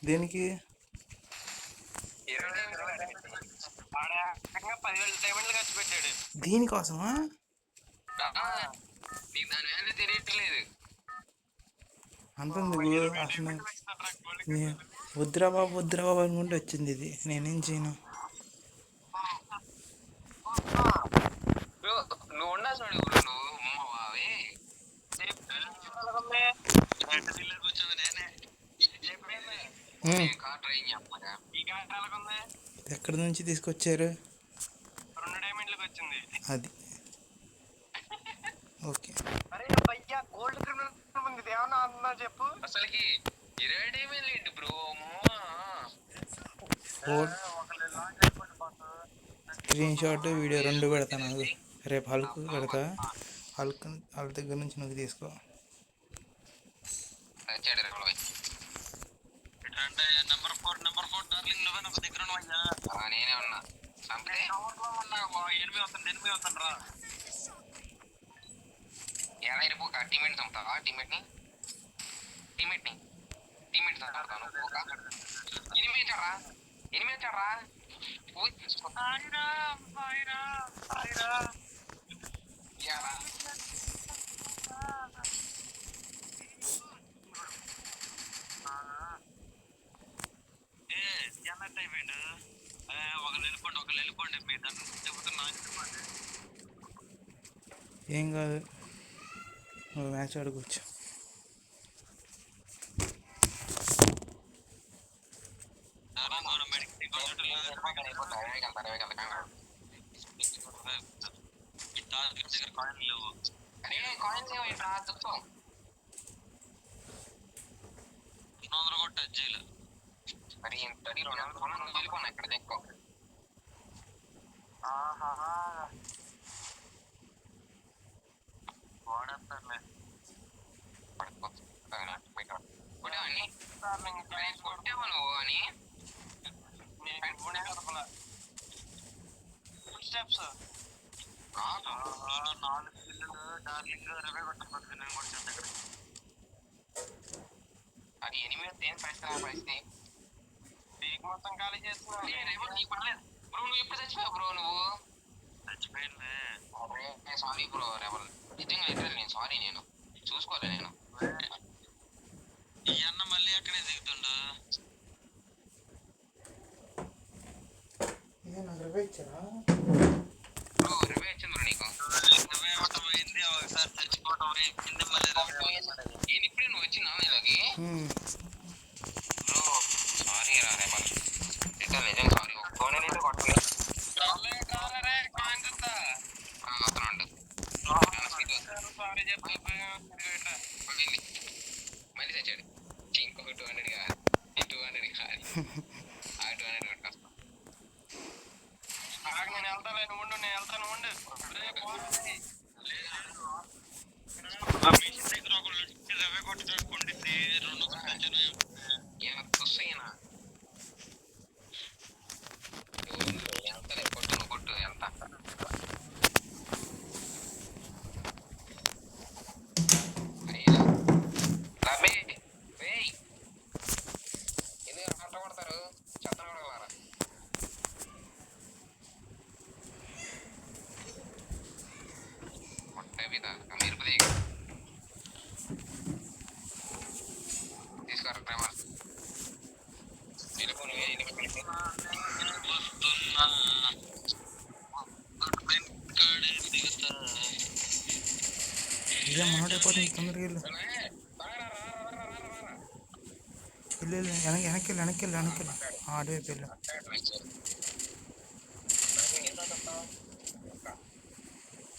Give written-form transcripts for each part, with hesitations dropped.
దేనికి? 10,000 డైమండ్లు ఖర్చు పెట్టాడు దీనికోసమా? నీకు దాని వాల్యూ తెలియట్లేదు. అంతెందుకు అసలు వద్దురా బాబు అనుకుంటే వచ్చింది ఇది. నేనేం చేయను. నువ్వు ఉన్నా చూడు నువ్వు బావే ఎక్కడి నుంచి తీసుకొచ్చారు? 2 డైమండ్లకు వచ్చింది అది. ఓకే. అరే భయ్యా గోల్డ్ క్రిమినల్ ఉంది ఏమన్నా అన్నా చెప్పు. అసలుకి 20 డైమండ్లు ఏంటి బ్రో? స్క్రీన్ షాట్ వీడియో 2 పెడతాను. రేపు హల్క్ పెడతా. హల్క్ వాళ్ళ దగ్గర నుంచి నువ్వు తీసుకో. నెంబర్ 4 డార్లింగ్ నువ్వే నాకు దగ్గర నేనే ఉన్నా. ఎనిమిది అవుతాను రా. ఎలా ఇరిపోక టీమేట్ చంపుతావా? టీమేట్ చంపుతాను. ఎనిమిది చారా అయిపోయిండు. ఒకళ్ళు వెళ్ళిపోండి మీ దాంట్లో చెబుతున్నా. ఏం కాదు, నువ్వు మ్యాచ్ ఆడుకోవచ్చు. మరి ఇంతటి 200 వెళ్ళిపోనా ఇక్కడ ఎక్కువ. వాడతారులే కొట్టావా నువ్వు అని స్టెప్స్ 4 పిల్లలు డార్లింగ్ 20 కొట్టకపోతే నేను కొట్టాను దగ్గర. అది 8 ఏం పరిస్థితి పీక్ మొత్తం ఖాళీ చేస్తున్నావు. బ్రో నువ్వు ఎప్పుడు చచ్చిపోయావు బ్రో? నువ్వు చచ్చిపోయింది. సారీ బ్రో రెబల్, నిజంగా అయితే నేను సారీ, నేను చూసుకోలే. నేను ఈ అన్న మళ్ళీ అక్కడే దిగుతుండు. బ్రో రివే ఇచ్చింది బ్రో నీకు. రివే అవటం అయింది, ఒకసారి చచ్చిపోవటం అయింది, మళ్ళీ నేను ఇప్పుడే నువ్వు వచ్చిందా ఇలాగే బ్రో? సారీ రా రెబల్, నిజం సారీ. ఒప్పుకోనే కొట్టలే అతను సారీ చెప్పి మళ్ళీ తెచ్చాడు. ఇంకొక 200 కాదు, 200 కాదు, 200 కొట్టేస్తా. నేను వెళ్తాను ఉండు, నేను వెళ్తాను ఉండు. దగ్గర ఒకళ్ళు రవే కొట్టి చూడుకుంటుంది. 2 వస్తాయినా వెళ్తాలే. కొట్టు నువ్వు కొట్టు, వెళ్తా. ఎందుకు ఆట కొడతారు? చెత్తను కొడగలరా? మీరు తీసుకోరా ప్రేమ. ఇదే మనోడైపోతుంది. తొందరగా వెళ్ళు. వెనక్కి వెళ్ళు. అటువైపు వెళ్ళు.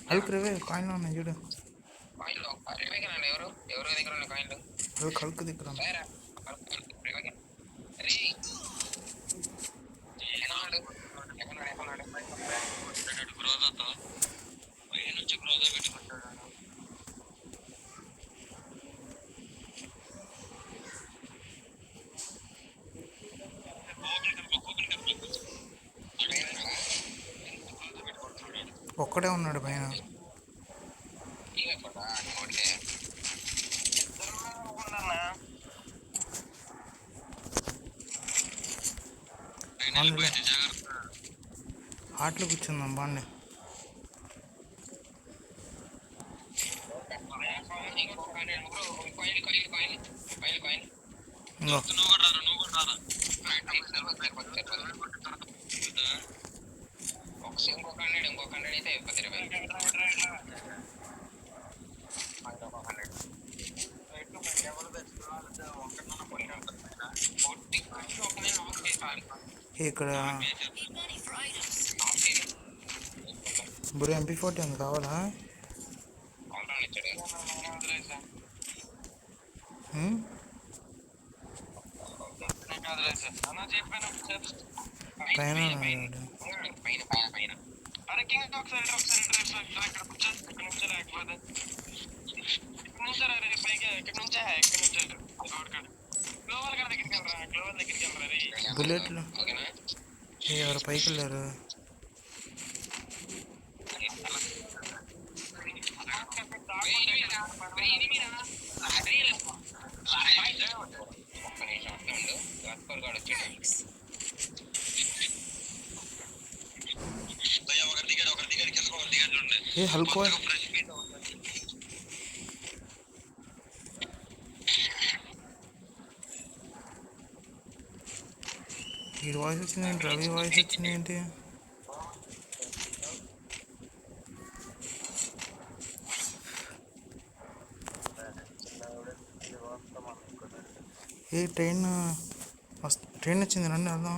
హల్క్ రేవే కాయిన్లో ఉన్నాయి చూడు. ఎవరు దగ్గర ఉన్న కాయిన్లు? హల్క్ దగ్గర గ్రోజాతో పై నుంచి గ్రోజా పెట్టుకుంటాడు. ఒక్కడే ఉన్నాడు పైన. నోటికే ఆటలు కూర్చుందాం బాండి. ఇంకో ఇంకొక 100 అయితే అయిపోతుంది. 100 ఇక్కడ బ్రో MP40 ఉంది కావాలా? పైన బుల్లెట్లు ఎవరు పైకి వెళ్ళారు? ఏ హల్క్ ఈ వాయిస్ వచ్చింది ఏంటి? రవి వాయిస్ వచ్చింది ఏంటి? ఏ ట్రైన్ వచ్చింది, రండి వెళ్దాం.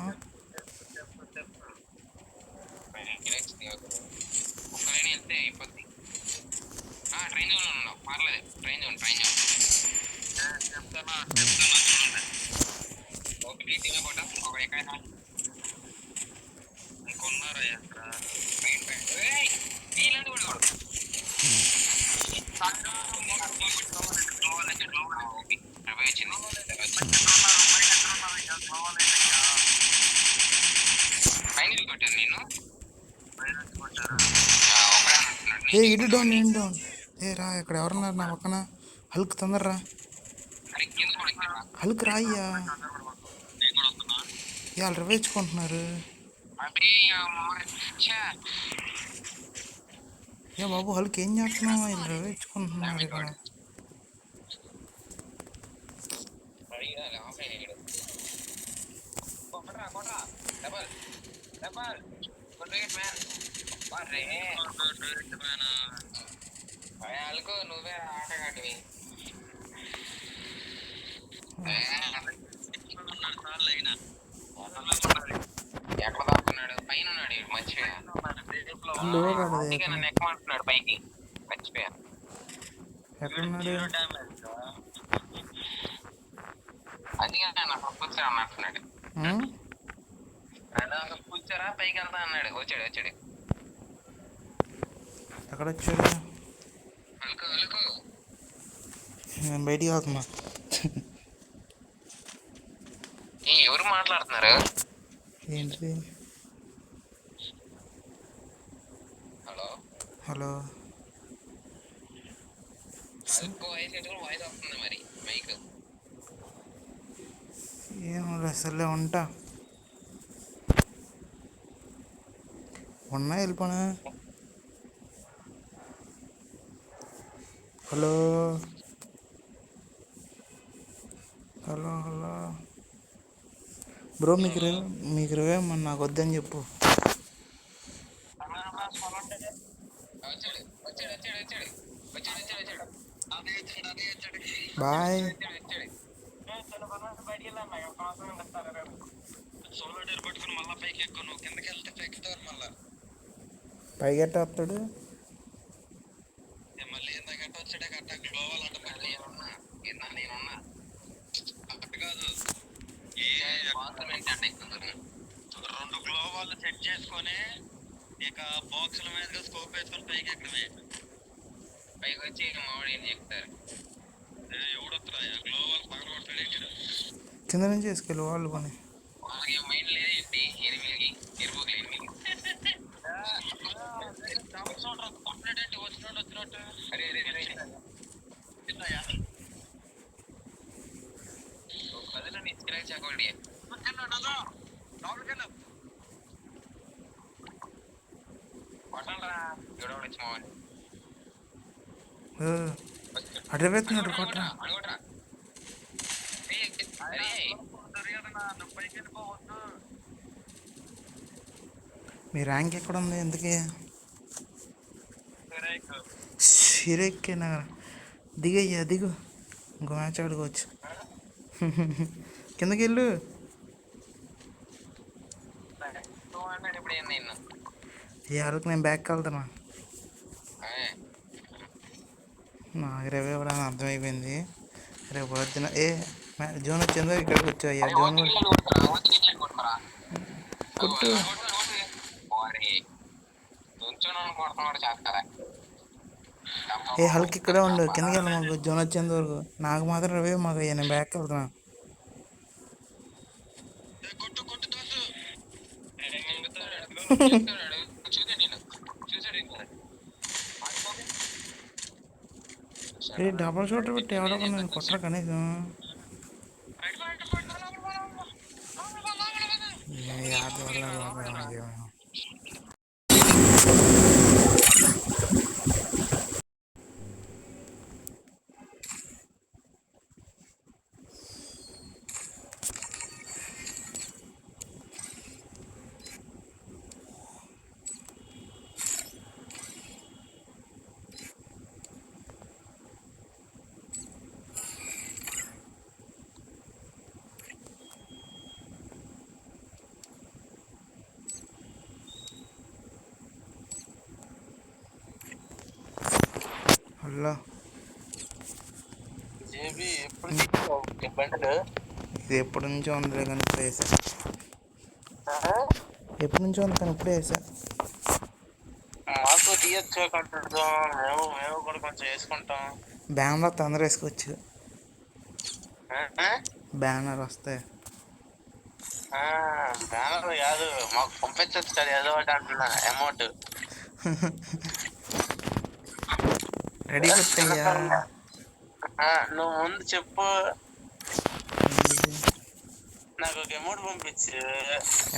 ఏ ఇటు డౌన్, నేను డౌన్. ఏ రా, ఇక్కడ ఎవరున్నారు నా పక్కన? హల్క్ తొందరరా, హల్క్ రాయ్యా. వాళ్ళు రవేచుకుంటున్నారు. ఏ బాబు హల్క్ ఏం చేస్తున్నావు? వీళ్ళు రవేచుకుంటున్నారు ఇక్కడ. నువ్వే ఆటగాడివి. ఎక్కడ దాక్కున్నాడు? పైన ఉన్నాడు, మర్చిపోయా. నన్ను ఎక్కమంటున్నాడు పైకి, మర్చిపోయా. ఎక్కడున్నాడు? అందుకే నాకు కూర్చొని అన్నట్టున్నాడు. కూర్చోరా పైకి వెళ్తా అన్నాడు. వచ్చాడు. ఎక్కడ వచ్చాడు? నేను బయటికి వెళ్తున్నా. ఎవరు మాట్లాడుతున్నారు? ఏంటి? హలో వాయిస్ వస్తుంది మరి మైక్. ఏం అసలే ఉన్నా వెళ్ళిపోనా? హలో బ్రో, మీకు రివేమని నాకు వద్దని చెప్పు. బాయ్. పైకి ఎట్ట వస్తాడు? రెండు గ్లోవాళ్ళు సెట్ చేసుకొని ఇక బాక్సుల మీద స్కోప్ వేసుకొని పైకి ఎక్కడమే. పైకి వచ్చి మామిడి ఏం చెప్తారు? ఎవడొస్తారా గ్లోవాల్ పగల కొట్టాడు. కింద నుంచి వేసుకెళ్ళి వాళ్ళు పని. వాళ్ళకి మైండ్ లేదేంటి? ఎనిమిది వచ్చినట్టు. అరే కోడి కొట్టండిరా ఎవడో వచ్చి మామూలు అటు పెడుతున్నాడు కొట్టరా. అనుకోట్రా మీ ర్యాంక్ ఎక్కడ ఉంది ఎందుకే సిరెక్కేనా దిగయ్యా దిగు ఇంకో మ్యాచ్ ఆడుకోవచ్చు. కిందకి వెళ్ళు. ఏ వాళ్ళకి నేను బ్యాక్ వెళ్తున్నా. నాకు రేపు ఎవడని అర్థమైపోయింది. రేపు పొద్దున జోన్ వచ్చిందో ఇక్కడికి వచ్చా. అయ్యా జోన్ కొట్టు. హల్క్ ఇక్కడే ఉండు. కిందకి వెళ్ళి మాకు జోన్ వచ్చేంత వరకు. నాకు మాత్రం రవే మాకు అయ్యా నేను బ్యాక్ వెళ్తున్నా. డబల్ షూటర్ పెట్టి ఎవడో నేను కొట్టరా కనీసం. యాద వల్ల హలో ఇది ఎప్పటి నుంచో ఉందిలే కానీ ఇప్పుడు వేసా. ఎప్పటి నుంచో ఉంది కానీ ఇప్పుడే వేసా. మాకు తీయచ్చు మేము కూడా కొంచెం వేసుకుంటాం. బ్యానర్ వస్తే అందరూ వేసుకోవచ్చు. బ్యానర్ వస్తే బ్యానర్ కాదు మాకు పంపించచ్చు కదా ఏదో ఒకటి అంటున్నా అమౌంట్. రెడీ కొట్టయ్యా. నువ్వు ముందు చెప్పు. నాకు ఒక అమౌంట్ పంపించు.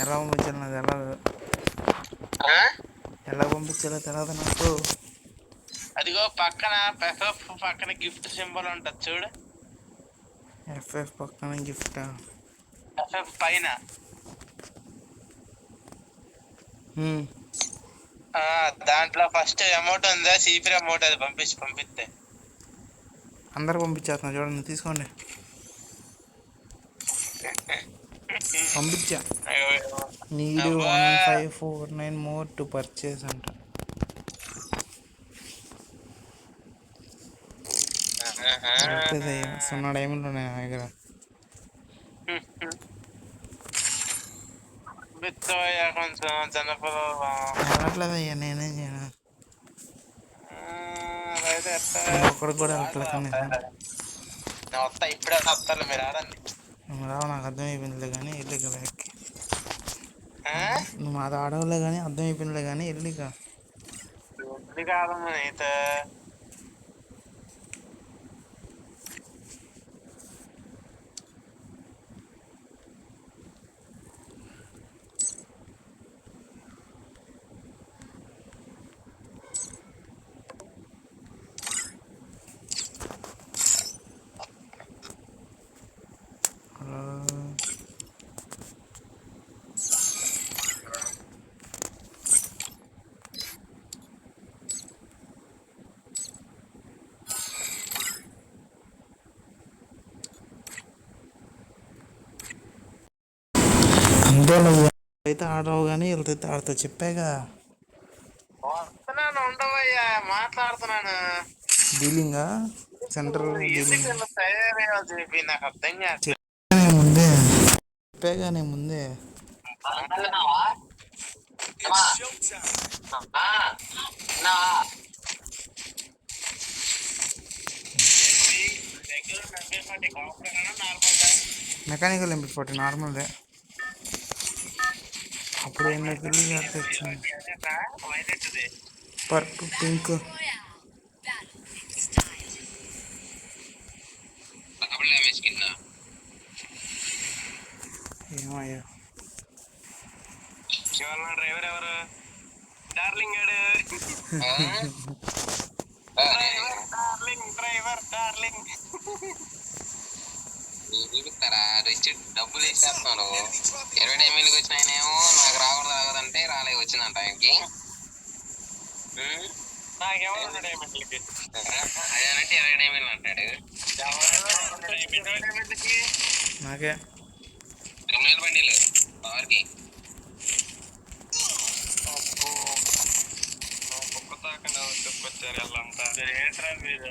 ఎలా పంపించాలి నాకు తెలియదు. ఎలా పంపించాలో తెలియదు నాకు. అదిగో పక్కన పక్కన గిఫ్ట్ సింబల్ ఉంటుంది చూడు. ఎఫ్ఎఫ్ పక్కన గిఫ్ట్. ఎఫ్ఎఫ్ పైన దాంట్లో ఫస్ట్ అమౌంట్ ఉందా సీఫ్రీ అమౌంట్ అది పంపిస్తే అందరు పంపించేస్తున్నా చూడండి తీసుకోండి. పంపించా. నీడు 1549 మోర్ టు పర్చేస్ అంట. అయ్యా 0 డైమండ్లు ఉన్నాయి నా దగ్గర. కొంచెం జనపదం వెళ్ళట్లేదయ్యా నేనేం చేయను. ఒక్కడికి కూడా వెళ్ళట్లేదు. వస్తా ఇప్పుడే వస్తాను మీరు ఆడండి. నువ్వు రావు నాకు అర్థమైపోయిందిలే కానీ వెళ్ళిక బ్యాక్కి. నువ్వు అది ఆడవులే కానీ అర్థమైపోయిందిలే కానీ వెళ్ళిక. కాదమ్మా అయితే అయితే ఆడవు కానీ వెళ్తే ఆడుతా చెప్పాగా. వస్తున్నాను ఉండవయ్యా మాట్లాడుతున్నాను. డీలింగా సెంట్రల్ డీలింగ్ నాకు అర్థం కాదు. ముందే చెప్పాగా నేను ముందే. Mechanical MP40 నార్మల్దే. అప్పుడు ఎన్ని కిలో వచ్చింది. పర్పుల్ పింక్ ఏమయ్యా శివన్న డ్రైవర్ ఎవరు? డార్లింగ్ గాడు. డార్లింగ్ చూపిస్తారా రిచ్ డబ్బులు ఇచ్చేస్తాను. 20 డైమండ్కి వచ్చిన ఆయనేమో నాకు రాకూడదంటే రాలే వచ్చిందంట ఆయనకి. నాకేమో 2 డైమండ్లకి. అదేనంటే 20 డైమండ్లు అంటాడు. 20 డైమండ్లకి నాకే క్రిమినల్ బండిలు పవర్కి. కుక్క తాకుండా చెప్పుకొచ్చారు వాళ్ళంతా. ఏంట్రా మీరు?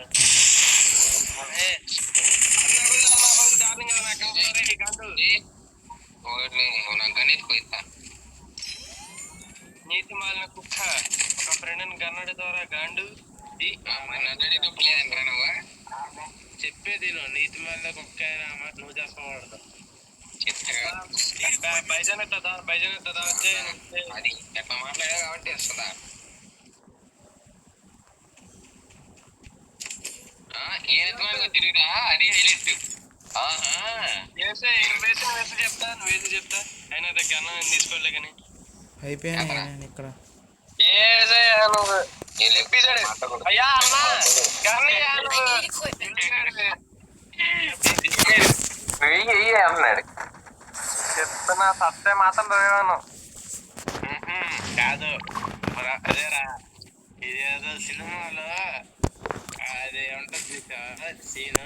డార్లింగ్ గారు నాకు గండు నాకు గణిత్ పోయిస్తా. నీతి మాలిన కుక్క ఒక ఫ్రెండ్ గన్నడి ద్వారా గాండు నడ్డేటప్పుడు లేదంటారా నువ్వు? చెప్పేది నీతి మాలిన కుక్క నువ్వు చెప్పకూడదు. చెప్తా బైజన్ ఎత్తదా వచ్చే అది ఎట్లా మాట్లాడా కాబట్టి వస్తుందా? ఏది తిరుగుదా అది హైలైట్. వేసి చెప్తా అయినా దగ్గర అన్న నేను తీసుకోలే కానీ అయిపోయాను నేను ఇక్కడ అయ్యా అన్న అన్నాడు. చెప్తున్నా సత్తే మాత్రం రేవాను కాదు. అదేరా ఇదేదో సినిమాలో అది ఉంటుంది సీన్.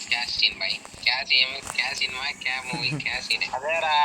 क्या सीन भाई? क्या सीन? क्या सीन? क्या मूवी? क्या सीन है? అదేరా